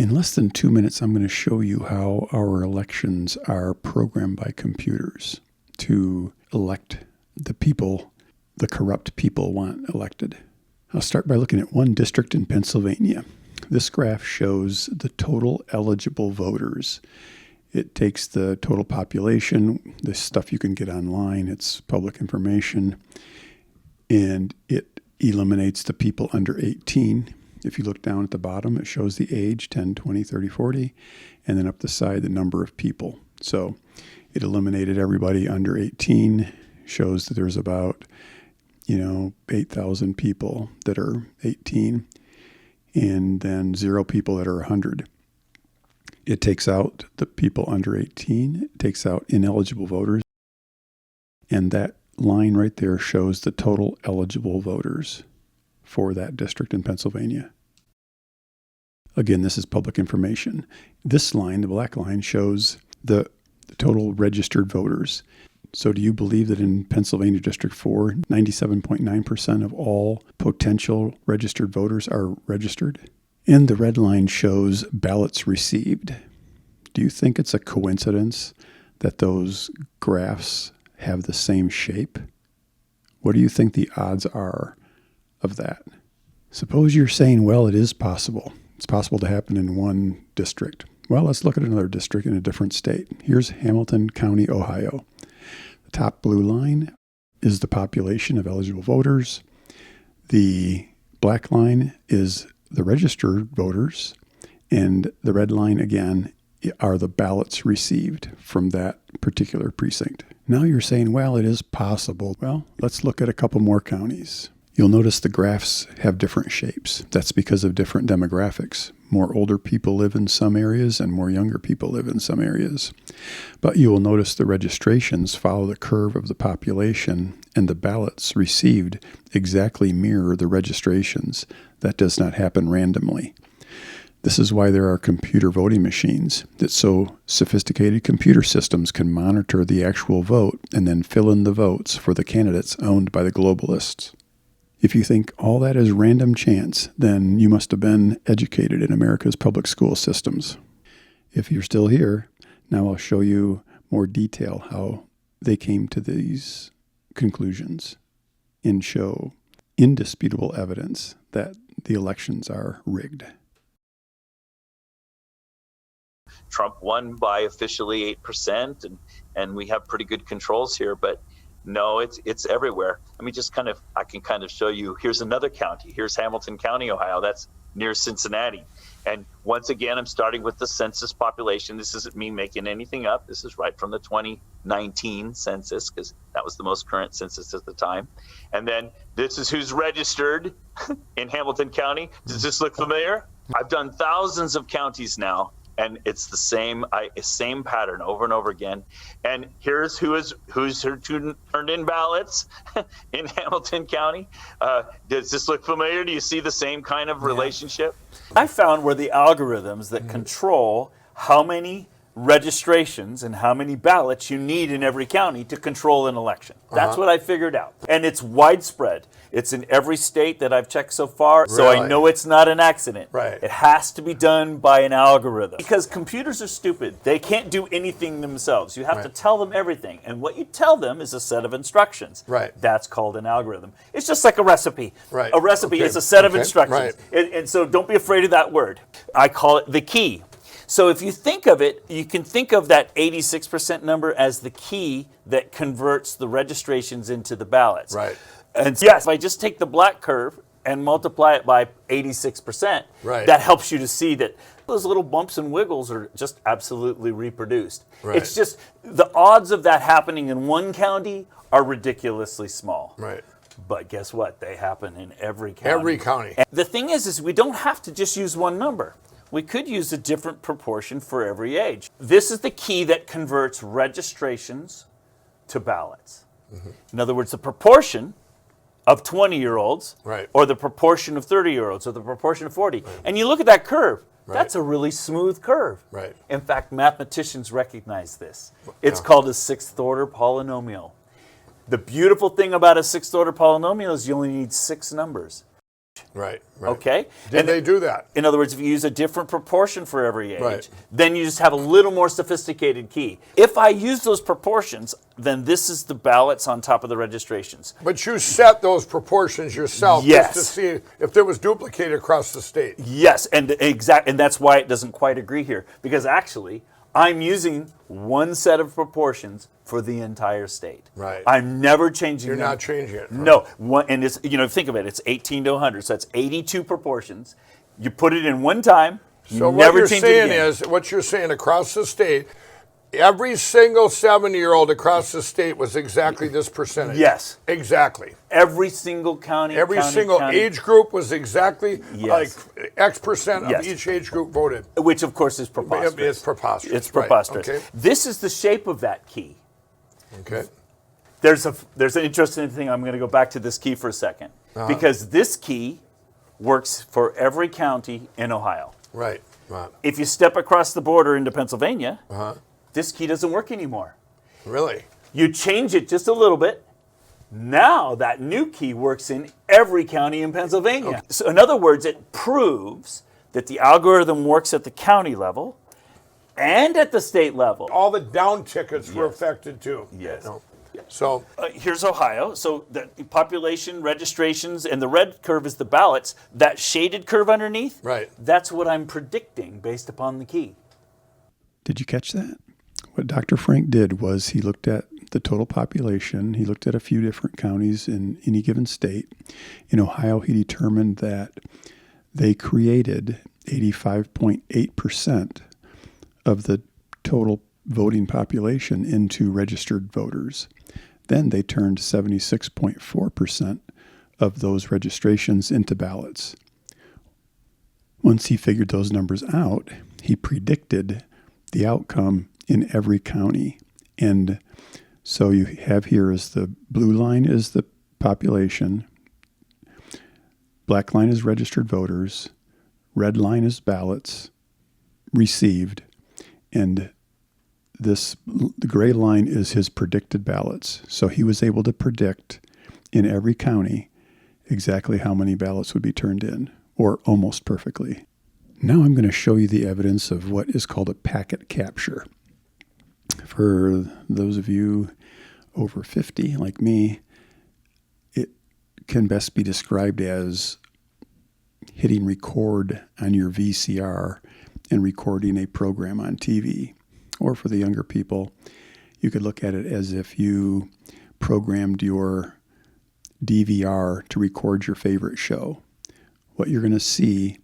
In less than 2 minutes, I'm going to show you how our elections are programmed by computers to elect the people the corrupt people want elected. I'll start by looking at one district in Pennsylvania. This graph shows the total eligible voters. It takes the total population, this stuff you can get online, it's public information, and it eliminates the people under 18. If you look down at the bottom, it shows the age, 10, 20, 30, 40, and then up the side, the number of people. So it eliminated everybody under 18, shows that there's about, 8,000 people that are 18, and then 0 people that are 100. It takes out the people under 18, it takes out ineligible voters, and that line right there shows the total eligible voters for that district in Pennsylvania. Again, this is public information. This line, the black line, shows the total registered voters. So do you believe that in Pennsylvania District 4, 97.9% of all potential registered voters are registered? And the red line shows ballots received. Do you think it's a coincidence that those graphs have the same shape? What do you think the odds are of that? Suppose you're saying, well, it is possible. It's possible to happen in one district. Well, let's look at another district in a different state. Here's Hamilton County, Ohio. The top blue line is the population of eligible voters. The black line is the registered voters. And the red line, again, are the ballots received from that particular precinct. Now you're saying, well, it is possible. Well, let's look at a couple more counties. You'll notice the graphs have different shapes. That's because of different demographics. More older people live in some areas and more younger people live in some areas. But you will notice the registrations follow the curve of the population, and the ballots received exactly mirror the registrations. That does not happen randomly. This is why there are computer voting machines, that so sophisticated computer systems can monitor the actual vote and then fill in the votes for the candidates owned by the globalists. If you think all that is random chance, then you must have been educated in America's public school systems. If you're still here, now I'll show you more detail how they came to these conclusions and show indisputable evidence that the elections are rigged. Trump won by officially 8%, and we have pretty good controls here, but no, it's everywhere. I can kind of show you. Here's another county. Here's Hamilton County, Ohio. That's near Cincinnati. And once again, I'm starting with the census population. This isn't me making anything up. This is right from the 2019 census, because that was the most current census at the time. And then this is who's registered in Hamilton County. Does this look familiar? I've done thousands of counties now, and it's the same pattern over and over again. And here's who's turned in ballots in Hamilton County. Does this look familiar? Do you see the same kind of relationship? I found were the algorithms that control how many registrations and how many ballots you need in every county to control an election. That's what I figured out. And it's widespread. It's in every state that I've checked so far, so I know it's not an accident. Right. It has to be done by an algorithm. Because computers are stupid. They can't do anything themselves. You have to tell them everything. And what you tell them is a set of instructions. Right. That's called an algorithm. It's just like a recipe. Right. A recipe is a set of instructions. And so don't be afraid of that word. I call it the key. So if you think of it, you can think of that 86% number as the key that converts the registrations into the ballots. Right. And yes, if I just take the black curve and multiply it by 86%, that helps you to see that those little bumps and wiggles are just absolutely reproduced. Right. It's just the odds of that happening in one county are ridiculously small. Right. But guess what? They happen in every county. Every county. And the thing is we don't have to just use one number. We could use a different proportion for every age. This is the key that converts registrations to ballots. In other words, the proportion of 20-year-olds or the proportion of 30-year-olds or the proportion of 40. And you look at that curve. That's a really smooth curve. In fact, mathematicians recognize this. It's called a sixth-order polynomial. The beautiful thing about a sixth-order polynomial is you only need 6 numbers. Right. Right. Okay? Did they do that? In other words, if you use a different proportion for every age, Right. then you just have a little more sophisticated key. If I use those proportions, then this is the ballots on top of the registrations. But you set those proportions yourself Yes. just to see if there was duplicated across the state. Yes, and that's why it doesn't quite agree here, because actually I'm using one set of proportions for the entire state. Right. I'm never changing You're them. not changing it. Right? No, and it's, think of it, it's 18 to 100, so that's 82 proportions. You put it in one time, you So never what you're change it saying again. is, what you're saying across the state, every single 70-year-old across the state was exactly this percentage. Yes. Exactly. Every single county, Every single age group was exactly Yes. like X percent of Yes. each age group voted. which of course is preposterous. It's preposterous. It's preposterous. Right. Okay. This is the shape of that key. Okay. There's an interesting thing. I'm going to go back to this key for a second, because this key works for every county in Ohio. Right. Right. If you step across the border into Pennsylvania, this key doesn't work anymore. Really? You change it just a little bit. Now that new key works in every county in Pennsylvania. Okay. So in other words, it proves that the algorithm works at the county level and at the state level. All the down tickets were Yes. affected too. Yes. No. So Here's Ohio. So the population, registrations, and the red curve is the ballots. That shaded curve underneath, Right. that's what I'm predicting based upon the key. Did you catch that? What Dr. Frank did was he looked at the total population. He looked at a few different counties in any given state. In Ohio, he determined that they created 85.8% of the total voting population into registered voters. Then they turned 76.4% of those registrations into ballots. Once he figured those numbers out, he predicted the outcome in every county. And so you have here is the blue line is the population, black line is registered voters, red line is ballots received, and the gray line is his predicted ballots. So he was able to predict in every county exactly how many ballots would be turned in, or almost perfectly. Now I'm going to show you the evidence of what is called a packet capture. For those of you over 50, like me, it can best be described as hitting record on your VCR and recording a program on TV. Or for the younger people, you could look at it as if you programmed your DVR to record your favorite show. What you're going to see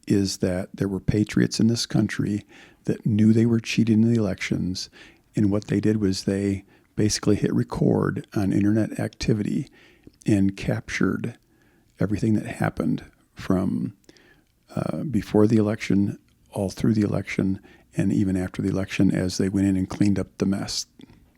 is that there were patriots in this country that knew they were cheating in the elections, and what they did was they basically hit record on internet activity and captured everything that happened from before the election, all through the election, and even after the election as they went in and cleaned up the mess,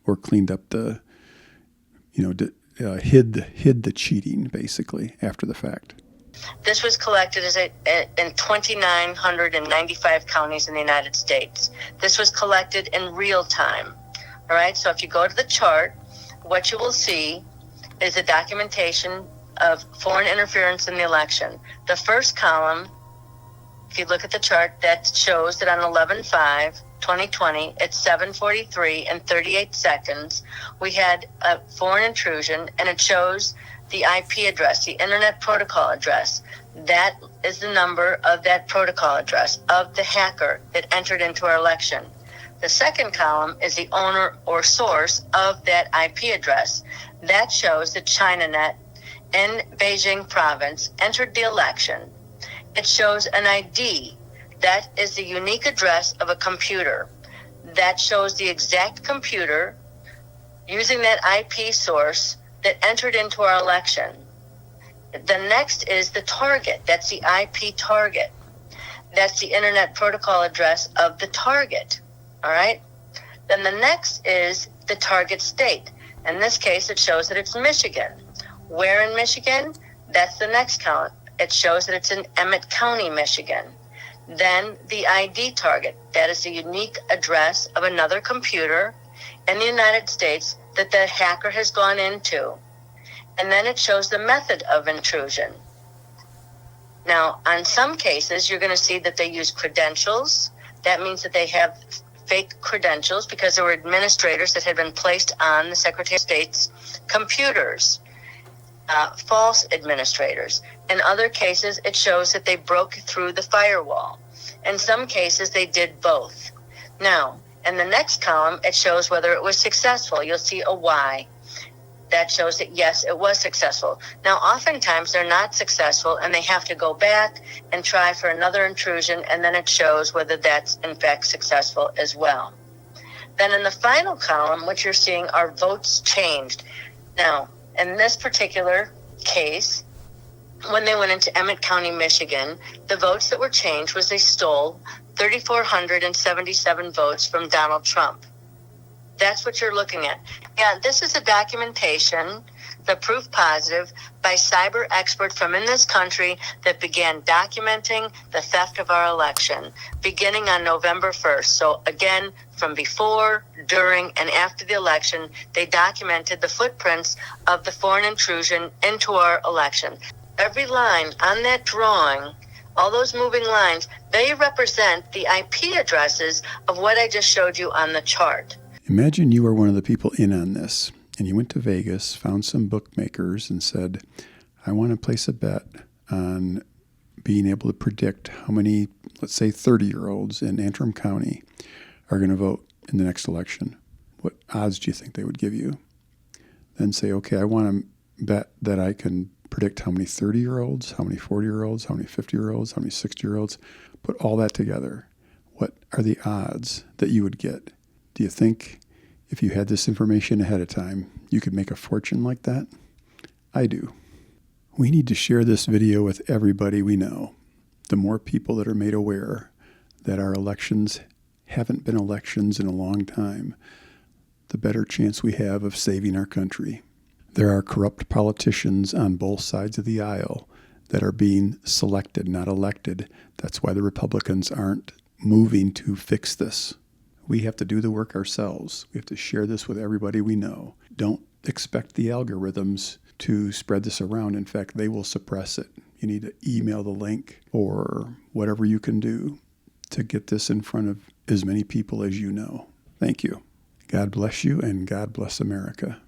or cleaned up the, hid the cheating, basically, after the fact. This was collected in 2,995 counties in the United States. This was collected in real time. All right, so if you go to the chart, what you will see is a documentation of foreign interference in the election. The first column, if you look at the chart, that shows that on 11/5/2020 at 7:43 and 38 seconds, we had a foreign intrusion, and it shows the IP address, the Internet Protocol address. That is the number of that protocol address of the hacker that entered into our election. The second column is the owner or source of that IP address. That shows that ChinaNet in Beijing province entered the election. It shows an ID. That is the unique address of a computer. That shows the exact computer using that IP source that entered into our election. The next is the target. That's the IP target. That's the Internet Protocol address of the target. All right? Then the next is the target state. In this case, it shows that it's Michigan. Where in Michigan? That's the next column. It shows that it's in Emmett County, Michigan. Then the ID target. That is the unique address of another computer in the United States that the hacker has gone into. And then it shows the method of intrusion. Now, on some cases, you're going to see that they use credentials. That means that they have fake credentials because there were administrators that had been placed on the Secretary of State's computers, false administrators. In other cases, it shows that they broke through the firewall. In some cases, they did both. Now, in the next column, it shows whether it was successful. You'll see a Y. That shows that, yes, it was successful. Now, oftentimes they're not successful and they have to go back and try for another intrusion, and then it shows whether that's in fact successful as well. Then in the final column, what you're seeing are votes changed. Now, in this particular case, when they went into Emmett County, Michigan, the votes that were changed was they stole 3,477 votes from Donald Trump. That's what you're looking at. Yeah, this is a documentation, the proof positive, by cyber experts from in this country that began documenting the theft of our election beginning on November 1st. So again, from before, during, and after the election, they documented the footprints of the foreign intrusion into our election. Every line on that drawing, all those moving lines, they represent the IP addresses of what I just showed you on the chart. Imagine you were one of the people in on this, and you went to Vegas, found some bookmakers, and said, I want to place a bet on being able to predict how many, let's say 30-year-olds in Antrim County are going to vote in the next election. What odds do you think they would give you? Then say, okay, I want to bet that I can predict how many 30-year-olds, how many 40-year-olds, how many 50-year-olds, how many 60-year-olds. Put all that together. What are the odds that you would get? Do you think if you had this information ahead of time, you could make a fortune like that? I do. We need to share this video with everybody we know. The more people that are made aware that our elections haven't been elections in a long time, the better chance we have of saving our country. There are corrupt politicians on both sides of the aisle that are being selected, not elected. That's why the Republicans aren't moving to fix this. We have to do the work ourselves. We have to share this with everybody we know. Don't expect the algorithms to spread this around. In fact, they will suppress it. You need to email the link or whatever you can do to get this in front of as many people as you know. Thank you. God bless you, and God bless America.